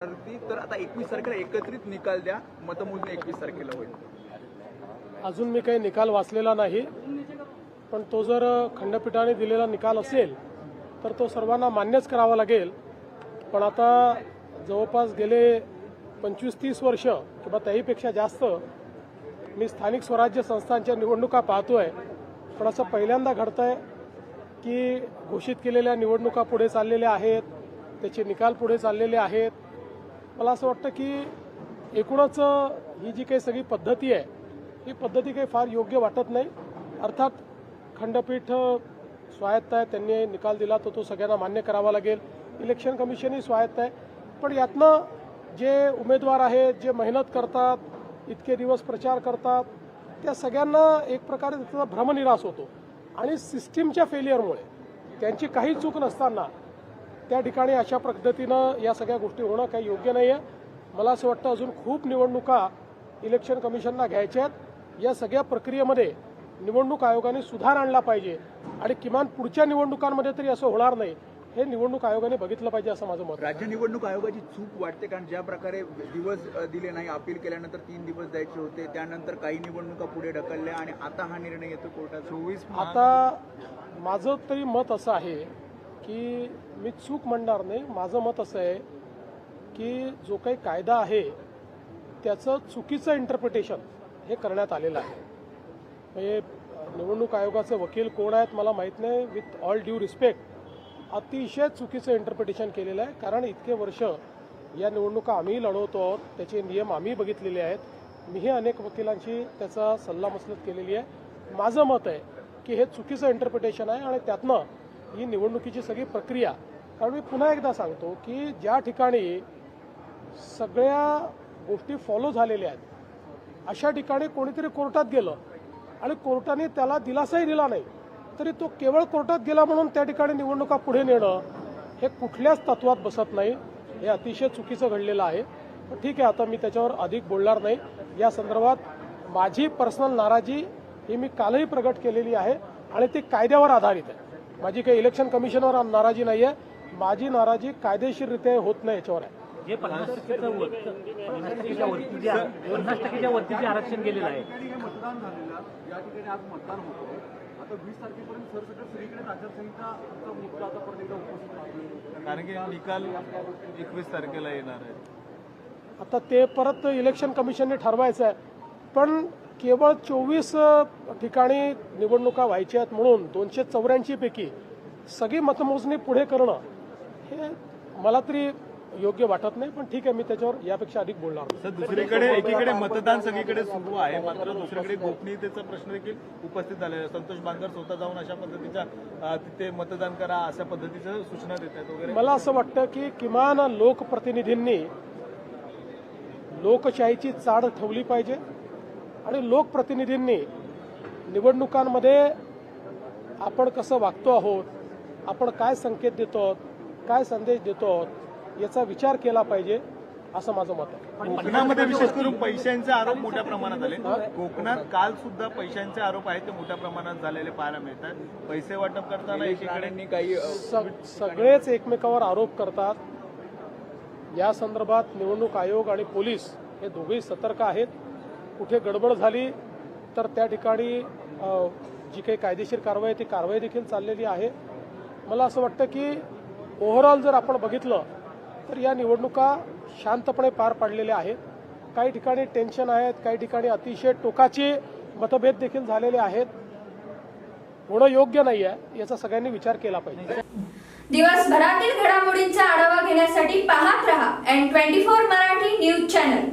तर आता 21 तारखेला एकत्रित निकाल द्या, मतमोजणी 21 तारखेला होईल. अजून मी काही निकाल वाचलेला नाही, पण तो जर खंडपीठाने दिलेला निकाल असेल तर तो सर्वांना मान्यच करावा लागेल. पण आता जवळपास गेले 25-30 वर्ष किंवा त्याहीपेक्षा जास्त मी स्थानिक स्वराज्य संस्थांच्या निवडणुका पाहतोय. पण असं पहिल्यांदा घडतंय की घोषित केलेल्या निवडणुका पुढे चाललेल्या आहेत, त्याचे निकाल पुढे चाललेले आहेत. मला असं वाटतं की एकूणच ही जी काही सगळी पद्धती आहे ही पद्धती काही फार योग्य वाटत नाही. अर्थात खंडपीठ स्वायत्त आहे, त्यांनी निकाल दिला तर तो सगळ्यांना मान्य करावा लागेल. इलेक्शन कमिशनही स्वायत्त आहे. पण यातनं जे उमेदवार आहेत, जे मेहनत करतात, इतके दिवस प्रचार करतात, त्या सगळ्यांना एक प्रकारे त्याचा भ्रमनिरास होतो. आणि सिस्टीमच्या फेलियरमुळे त्यांची काही चूक नसताना त्या ठिकाणी अशा पद्धतीनं या सगळ्या गोष्टी होणं काही योग्य नाही आहे. मला असं वाटतं अजून खूप निवडणुका इलेक्शन कमिशनला घ्यायच्या आहेत. या सगळ्या प्रक्रियेमध्ये निवडणूक आयोगाने सुधार आणला पाहिजे आणि किमान पुढच्या निवडणुकांमध्ये तरी असं होणार नाही हे निवडणूक आयोगाने बघितलं पाहिजे असं माझं मत. राज्य निवडणूक आयोगाची चूक वाटते, कारण ज्या प्रकारे दिवस दिले नाही, अपील केल्यानंतर 3 दिवस द्यायचे होते, त्यानंतर काही निवडणुका पुढे ढकलल्या आणि आता हा निर्णय येतो कोर्टात 24. आता माझं तरी मत असं आहे की मी चूक म्हणणार नाही. माझं मत असं आहे की जो काही कायदा आहे त्याचं चुकीचं इंटरप्रिटेशन हे करण्यात आलेलं आहे. म्हणजे निवडणूक आयोगाचे वकील कोण आहेत मला माहीत नाही. विथ ऑल ड्यू रिस्पेक्ट अतिशय चुकीचं इंटरप्रिटेशन केलेलं आहे. कारण इतके वर्ष या निवडणुका आम्ही लढवतो आहोत, त्याचे नियम आम्ही बघितलेले आहेत. मीही अनेक वकिलांची त्याचा सल्लामसलत केलेली आहे. माझं मत आहे की हे चुकीचं इंटरप्रिटेशन आहे आणि त्यातनं ही निवडणुकीची सगळी प्रक्रिया. कारण मी पुन्हा एकदा सांगतो की ज्या ठिकाणी सगळ्या गोष्टी फॉलो झालेल्या आहेत अशा ठिकाणी कोणीतरी कोर्टात गेलं आणि कोर्टाने त्याला दिलासाही दिला नाही तरी तो केवळ कोर्टात गेला म्हणून त्या ठिकाणी निवडणुका पुढे नेणं हे कुठल्याच तत्वात बसत नाही. हे अतिशय चुकीचं घडलेलं आहे. पण ठीक आहे, आता मी त्याच्यावर अधिक बोलणार नाही. या संदर्भात माझी पर्सनल नाराजी ही मी कालही प्रगट केलेली आहे आणि ती कायद्यावर आधारित आहे. माझी काही इलेक्शन कमिशनवर नाराजी नाही आहे. माझी नाराजी कायदेशीररित्या होत नाही याच्यावर आहे. जे 50%च्या वरती जे आरक्षण गेलेलं आहे, मतदान झालेलं या ठिकाणी आज मतदान होतं. आता 20 तारखेपर्यंत सरसकट सगळीकडे आचारसंहिता मुद्दा आता परत एकदा उपस्थित राहतो, कारण की निकाल 21 तारखेला येणार आहे. आता ते परत इलेक्शन कमिशनने ठरवायचं आहे. पण केवळ 24 ठिकाणी निवडणुका व्हायच्या आहेत म्हणून 284 पैकी सगळी मतमोजणी पुढे करणं हे मला तरी योग्य वाटत नाही. पण ठीक आहे, मी त्याच्यावर यापेक्षा अधिक बोलणार नाही. सर, दुसरीकडे एकीकडे मतदान सगळीकडे सुरू आहे, मात्र दुसरीकडे गोपनीयतेचा प्रश्न देखील उपस्थित झालेला आहे. संतोष बांगर स्वतः जाऊन अशा पद्धतीच्या तिथे मतदान करा अशा पद्धतीच्या सूचना देत आहेत वगैरे. मला असं वाटतं की किमान लोकप्रतिनिधींनी लोकशाहीची चाड ठेवली पाहिजे आणि लोकप्रतिनिधींनी निवडणुकांमध्ये आपण कसं वागतो आहोत, आपण काय संकेत देतो आहोत, काय संदेश देतो आहोत याचा विचार केला पाहिजे असं माझं मत आहे. कोकणामध्ये विशेष करून पैशांचे आरोप मोठ्या प्रमाणात आले. कोकणात काल सुद्धा पैशांचे आरोप आहेत ते मोठ्या प्रमाणात झालेले पाहायला मिळतात. पैसे वाटप करताना एकीकडे काही सगळेच एकमेकावर आरोप करतात. या संदर्भात निवडणूक आयोग आणि पोलीस हे दोघेही सतर्क आहेत. कुठे गडबड झाली तर त्या ठिकाणी जी काही कायदेशीर कारवाई ती कारवाई देखील चाललेली आहे. मला असं वाटतं की ओव्हरऑल जर आपण बघितलं तर या निवडणुका शांतपणे पार पाडलेल्या आहेत. काही ठिकाणी टेन्शन आहेत, काही ठिकाणी अतिशय टोकाचे मतभेद देखील झालेले आहेत. होणं योग्य नाही आहे याचा सगळ्यांनी विचार केला पाहिजे. दिवसभरातील घडामोडींचा आढावा घेण्यासाठी पाहत रहा N24 मराठी न्यूज चॅनल.